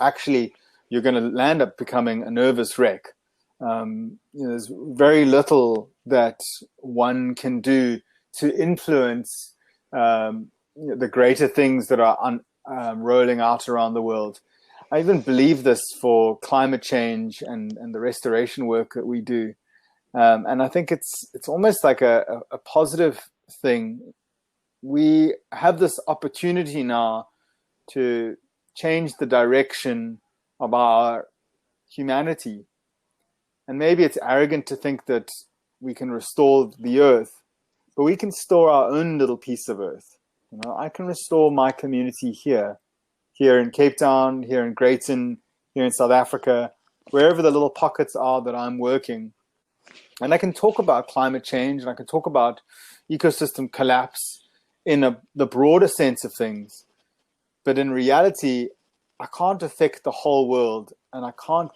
[SPEAKER 1] actually, you're going to land up becoming a nervous wreck. There's very little that one can do to influence the greater things that are rolling out around the world. I even believe this for climate change and the restoration work that we do. And I think it's almost like a positive thing. We have this opportunity now to change the direction of our humanity. And maybe it's arrogant to think that we can restore the earth, but we can restore our own little piece of earth. I can restore my community here in Cape Town, here in Greyton, here in South Africa, wherever the little pockets are that I'm working. And I can talk about climate change, and I can talk about ecosystem collapse in the broader sense of things. But in reality, I can't affect the whole world, and I can't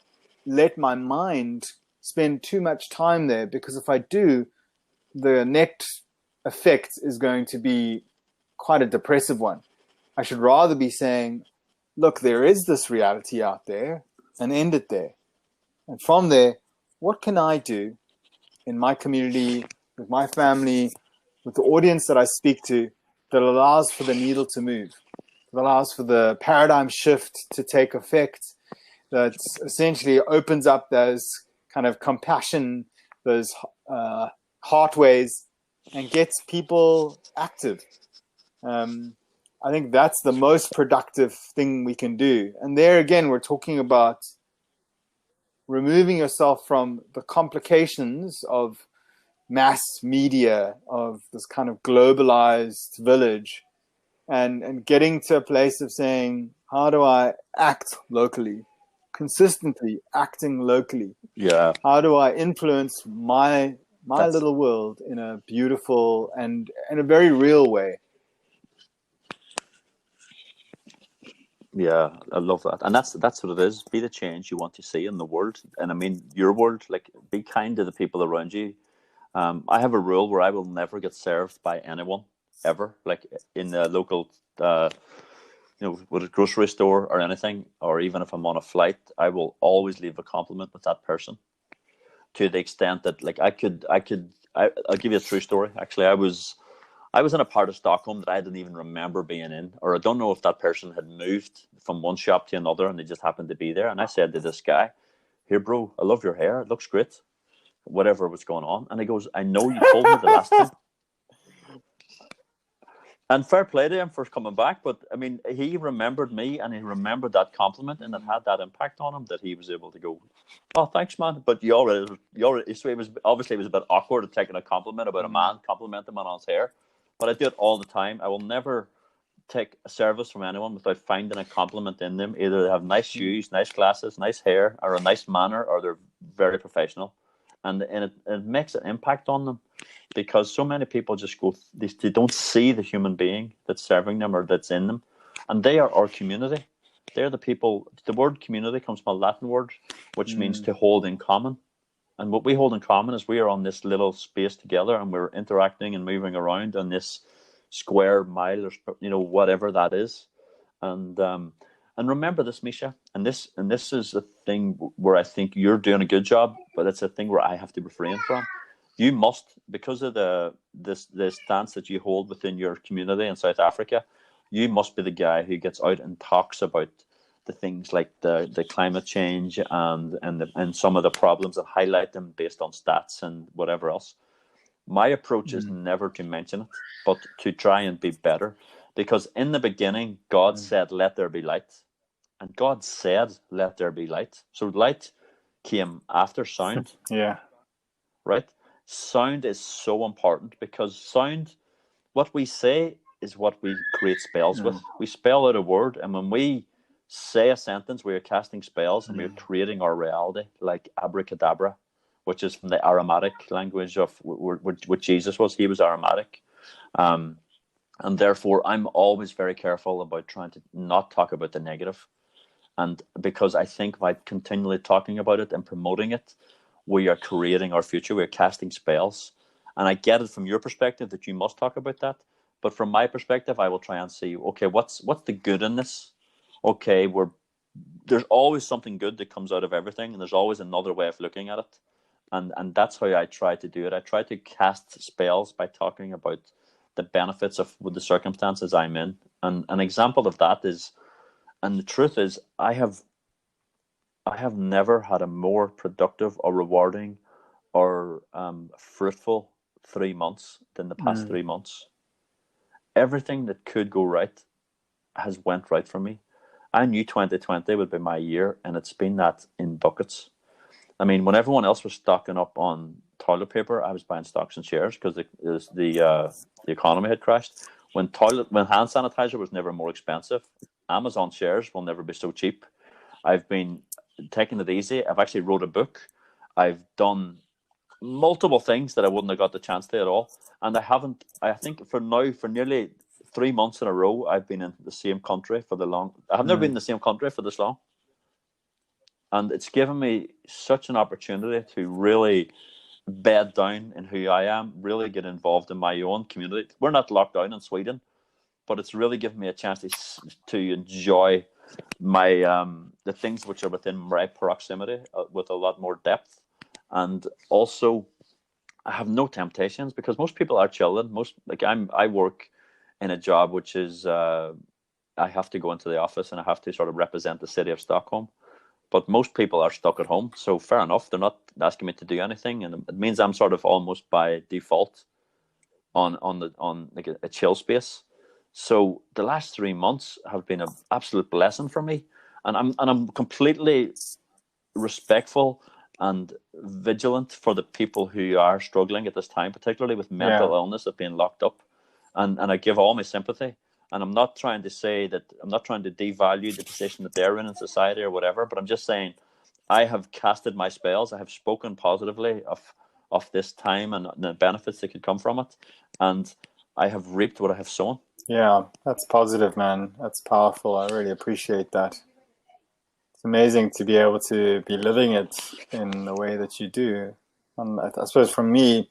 [SPEAKER 1] let my mind spend too much time there, because if I do, the net effect is going to be quite a depressive one. I should rather be saying, look, there is this reality out there, and end it there. And from there, what can I do in my community, with my family, with the audience that I speak to, that allows for the needle to move, that allows for the paradigm shift to take effect, that essentially opens up those kind of compassion, those heartways, and gets people active. I think that's the most productive thing we can do. And there again, we're talking about removing yourself from the complications of mass media, of this kind of globalized village, and getting to a place of saying, how do I act locally, consistently acting locally?
[SPEAKER 2] Yeah.
[SPEAKER 1] How do I influence my little world in a beautiful and in a very real way?
[SPEAKER 2] Yeah, I love that, and that's what it is. Be the change you want to see in the world, and I mean your world. Like, be kind to the people around you. I have a rule where I will never get served by anyone ever, like in the local, with a grocery store or anything, or even if I'm on a flight, I will always leave a compliment with that person. To the extent that, like, I'll give you a true story. Actually, I was in a part of Stockholm that I didn't even remember being in, or I don't know if that person had moved from one shop to another and they just happened to be there. And I said to this guy, "Here, bro, I love your hair. It looks great." Whatever was going on. And he goes, "I know you told me the last time." And fair play to him for coming back. But I mean, he remembered me and he remembered that compliment, and it had that impact on him that he was able to go, "Oh, thanks, man." But you already, so it was obviously, it was a bit awkward of taking a compliment about a man, complimenting him on his hair. But I do it all the time. I will never take a service from anyone without finding a compliment in them. Either they have nice shoes, nice glasses, nice hair, or a nice manner, or they're very professional. And it makes an impact on them, because so many people just go, they don't see the human being that's serving them or that's in them. And they are our community. They're the people. The word community comes from a Latin word, which means to hold in common. And what we hold in common is we are on this little space together, and we're interacting and moving around on this square mile, or whatever that is. And remember this, Misha, and this is a thing where I think you're doing a good job, but it's a thing where I have to refrain from. You must, because of the stance that you hold within your community in South Africa, you must be the guy who gets out and talks about the things like the climate change and some of the problems, and highlight them based on stats and whatever else. My approach is never to mention it, but to try and be better. Because in the beginning, God said, "Let there be light." And God said, "Let there be light." So light came after sound.
[SPEAKER 1] Yeah.
[SPEAKER 2] Right? Sound is so important, because sound, what we say is what we create spells with.
[SPEAKER 1] Mm.
[SPEAKER 2] We spell out a word, and when we say a sentence, we are casting spells and we are creating our reality, like abracadabra, which is from the Aramaic language of what Jesus was. He was Aramaic. And therefore, I'm always very careful about trying to not talk about the negative. And because I think by continually talking about it and promoting it, we are creating our future. We're casting spells. And I get it from your perspective that you must talk about that. But from my perspective, I will try and see, okay, what's the good in this? Okay, there's always something good that comes out of everything, and there's always another way of looking at it. And that's how I try to do it. I try to cast spells by talking about the benefits of the circumstances I'm in. And an example of that is, and the truth is, I have never had a more productive or rewarding or fruitful 3 months than the past 3 months. Everything that could go right has went right for me. I knew 2020 would be my year, and it's been that in buckets. I mean, when everyone else was stocking up on toilet paper, I was buying stocks and shares because the economy had crashed. When hand sanitizer was never more expensive, Amazon shares will never be so cheap. I've been taking it easy. I've actually wrote a book. I've done multiple things that I wouldn't have got the chance to at all. And I think for nearly 3 months in a row, I've been in the same country I have never been in the same country for this long. And it's given me such an opportunity to really bed down in who I am, really get involved in my own community. We're not locked down in Sweden, but it's really given me a chance to enjoy my the things which are within my proximity with a lot more depth. And also, I have no temptations because most people are chilling. I work in a job which is I have to go into the office and I have to sort of represent the city of Stockholm. But most people are stuck at home, so fair enough. They're not asking me to do anything, and it means I'm sort of almost by default on like a chill space. So the last 3 months have been an absolute blessing for me, and I'm completely respectful and vigilant for the people who are struggling at this time, particularly with mental illness of being locked up, and I give all my sympathy. And I'm not trying to devalue the position that they're in society or whatever, but I'm just saying I have casted my spells. I have spoken positively of this time and the benefits that could come from it, and I have reaped what I have sown.
[SPEAKER 1] Yeah, that's positive, man. That's powerful. I really appreciate that. It's amazing to be able to be living it in the way that you do. And I suppose for me,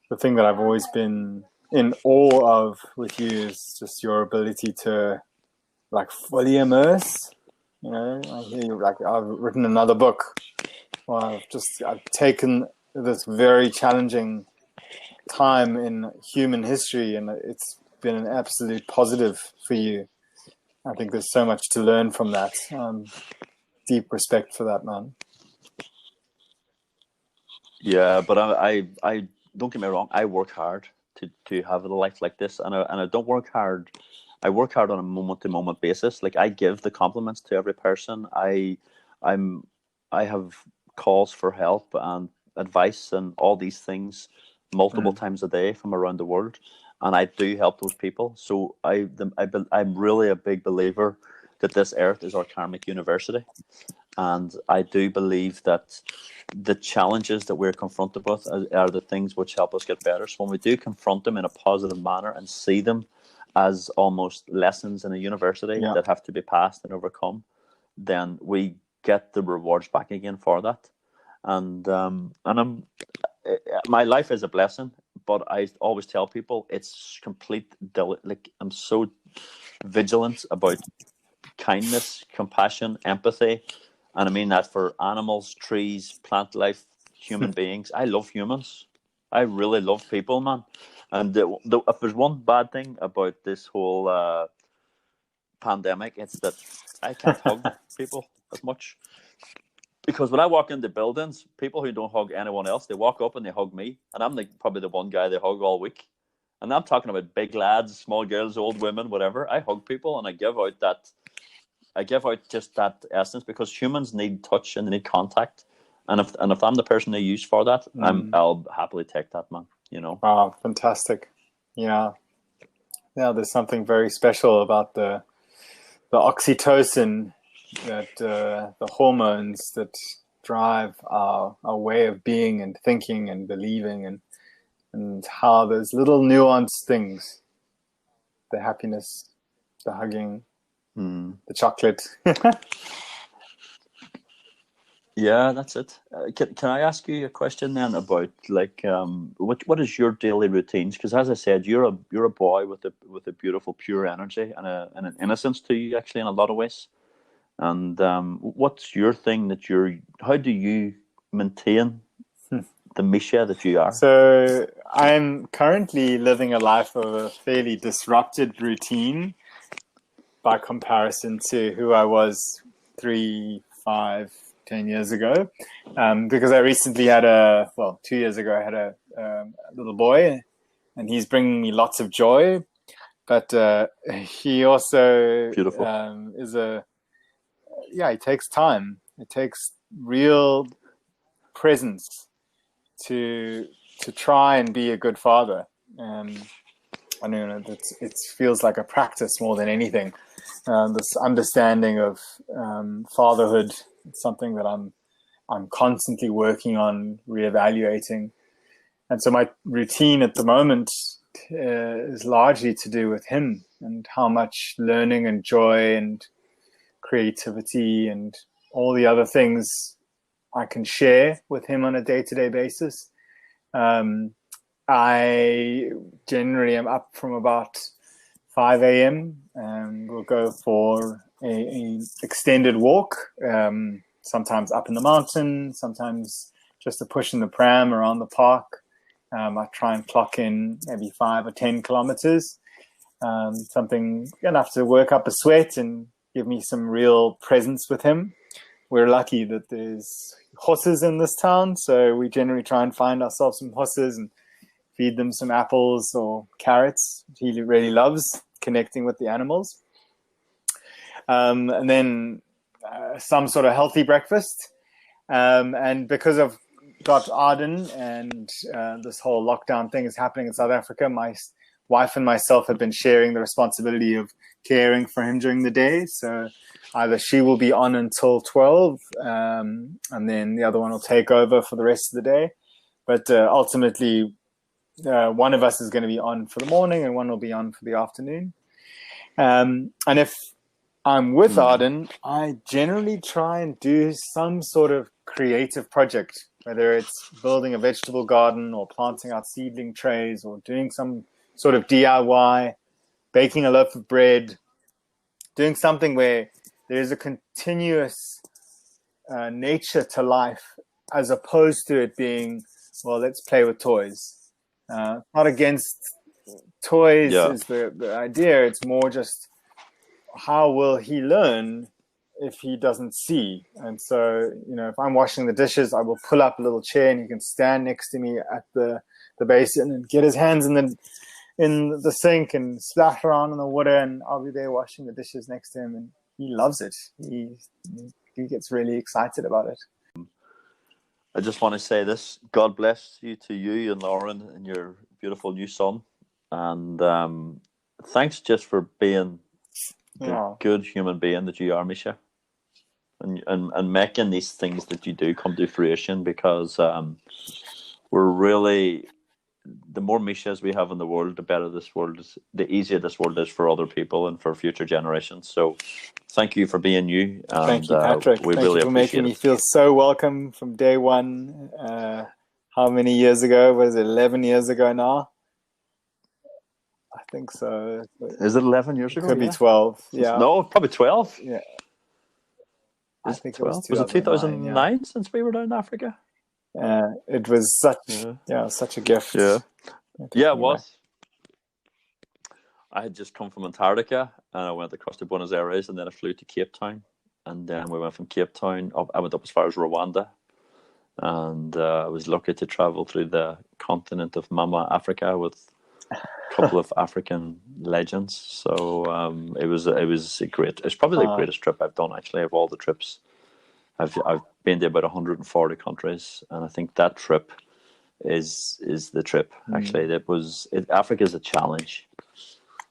[SPEAKER 1] the thing that I've always been in awe of with you is just your ability to like fully immerse. You know, I hear you, like I've written another book. Well, I've taken this very challenging time in human history, and it's been an absolute positive for you. I think there's so much to learn from that. Deep respect for that, man.
[SPEAKER 2] Yeah, but I don't get me wrong. I work hard to have a life like this, and I don't work hard. I work hard on a moment to moment basis. Like I give the compliments to every person. I have calls for help and advice and all these things multiple times a day from around the world, and I do help those people. So I'm really a big believer that this earth is our karmic university. And I do believe that the challenges that we're confronted with are the things which help us get better. So when we do confront them in a positive manner and see them as almost lessons in a university that have to be passed and overcome, then we get the rewards back again for that. And my life is a blessing, but I always tell people it's like I'm so vigilant about kindness, compassion, empathy. And I mean that for animals, trees, plant life, human beings. I love humans. I really love people, man. And if there's one bad thing about this whole pandemic, it's that I can't hug people as much. Because when I walk into buildings, people who don't hug anyone else, they walk up and they hug me. And I'm probably the one guy they hug all week. And I'm talking about big lads, small girls, old women, whatever. I hug people and I give out just that essence because humans need touch and they need contact, and if I'm the person they use for that, I'll happily take that, man. You know.
[SPEAKER 1] Wow, fantastic! Yeah. Yeah, there's something very special about the oxytocin, that the hormones that drive our way of being and thinking and believing, and how those little nuanced things, the happiness, the hugging, the chocolate.
[SPEAKER 2] Yeah, that's it. Can I ask you a question then about like what is your daily routines? Because as I said, you're a boy with a beautiful pure energy and an innocence to you actually in a lot of ways. And what's your thing that how do you maintain the Misha that you are?
[SPEAKER 1] So I'm currently living a life of a fairly disrupted routine by comparison to who I was 3, 5, 10 years ago. Because I recently had 2 years ago, I had a little boy, and he's bringing me lots of joy. But he also
[SPEAKER 2] Beautiful.
[SPEAKER 1] he takes time. It takes real presence to try and be a good father. I know it feels like a practice more than anything. This understanding of fatherhood, it's something that I'm constantly working on, reevaluating. And so my routine at the moment is largely to do with him and how much learning and joy and creativity and all the other things I can share with him on a day-to-day basis. I generally am up from about 5 a.m. and we'll go for a extended walk, sometimes up in the mountain, sometimes just a push in the pram around the park. I try and clock in maybe 5 or 10 kilometers, something enough to work up a sweat and give me some real presence with him. We're lucky that there's horses in this town, so we generally try and find ourselves some horses and feed them some apples or carrots. He really loves connecting with the animals. And then some sort of healthy breakfast. And because I've got Arden and this whole lockdown thing is happening in South Africa, my wife and myself have been sharing the responsibility of caring for him during the day. So either she will be on until 12, and then the other one will take over for the rest of the day. But ultimately, one of us is going to be on for the morning and one will be on for the afternoon. And if I'm with Arden, I generally try and do some sort of creative project, whether it's building a vegetable garden or planting out seedling trays or doing some sort of DIY, baking a loaf of bread, doing something where there's a continuous nature to life, as opposed to it being, well, let's play with toys. Not against toys is the idea. It's more just how will he learn if he doesn't see? And so, if I'm washing the dishes, I will pull up a little chair and he can stand next to me at the basin and get his hands in the sink and splash around in the water, and I'll be there washing the dishes next to him, and he loves it. He gets really excited about it.
[SPEAKER 2] I just want to say this: God bless you to you and Lauren and your beautiful new son, and thanks just for being the good human being that you are, Misha, and making these things that you do come to fruition. Because we're really, the more Mishas we have in the world, the better this world is, the easier this world is for other people and for future generations. So thank you for being you. And,
[SPEAKER 1] thank you, Patrick.
[SPEAKER 2] We
[SPEAKER 1] Thank
[SPEAKER 2] really
[SPEAKER 1] you for making me
[SPEAKER 2] it.
[SPEAKER 1] feel so welcome from day one. How many years ago? Was it 11 years ago now? I think so.
[SPEAKER 2] Is it 11 years ago?
[SPEAKER 1] Could be 12. Yeah.
[SPEAKER 2] No, probably 12.
[SPEAKER 1] Yeah. I think
[SPEAKER 2] 12?
[SPEAKER 1] it was
[SPEAKER 2] 2009 yeah. Since we were down in Africa?
[SPEAKER 1] It was such a gift.
[SPEAKER 2] Yeah, it was. I had just come from Antarctica and I went across to Buenos Aires and then I flew to Cape Town. And then we went from Cape Town up. I went up as far as Rwanda. And I was lucky to travel through the continent of Mama Africa with a couple of African legends. So it was a great. It's probably the greatest trip I've done actually of all the trips. I've been to about 140 countries, and I think that trip is the trip. Actually, Africa is a challenge.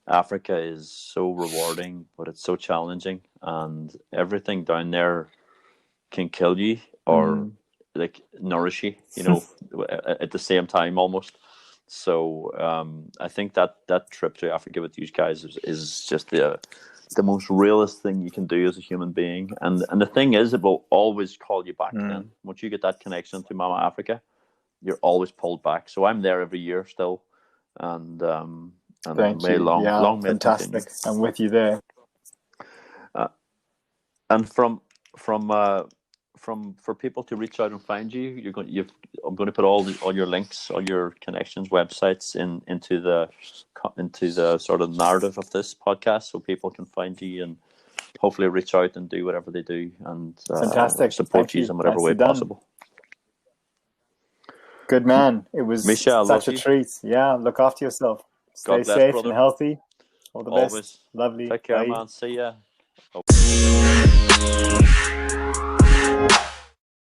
[SPEAKER 2] Africa is so rewarding, but it's so challenging, and everything down there can kill you or like nourish you, at the same time almost. So I think that trip to Africa with you guys is just the most realist thing you can do as a human being. And the thing is, it will always call you back. Then once you get that connection to Mama Africa, you're always pulled back. So I'm there every year still, and
[SPEAKER 1] thank you.
[SPEAKER 2] Long
[SPEAKER 1] fantastic. I'm with you there.
[SPEAKER 2] And for people to reach out and find you, I'm going to put all your links, all your connections, websites into the sort of narrative of this podcast, so people can find you and hopefully reach out and do whatever they do and
[SPEAKER 1] fantastic.
[SPEAKER 2] support you in whatever way possible.
[SPEAKER 1] Good man. It was
[SPEAKER 2] Misha,
[SPEAKER 1] such a treat. Yeah, look after yourself. Stay safe, brother, and healthy. All the best. Lovely.
[SPEAKER 2] Take care, man. See ya.